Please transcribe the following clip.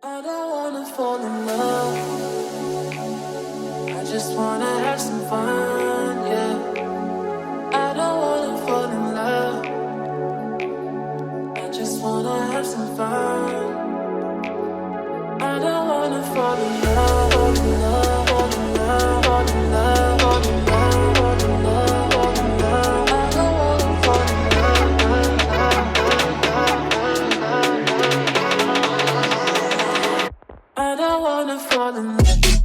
I don't wanna fall in love. I just wanna have some fun, yeah. I don't wanna fall in love. I just wanna have some fun. I don't wanna fall in love, fall in love, fall in love, fall in love, fall in love, fall in love, fall in love. I don't wanna fall in love. I don't wanna fall in love.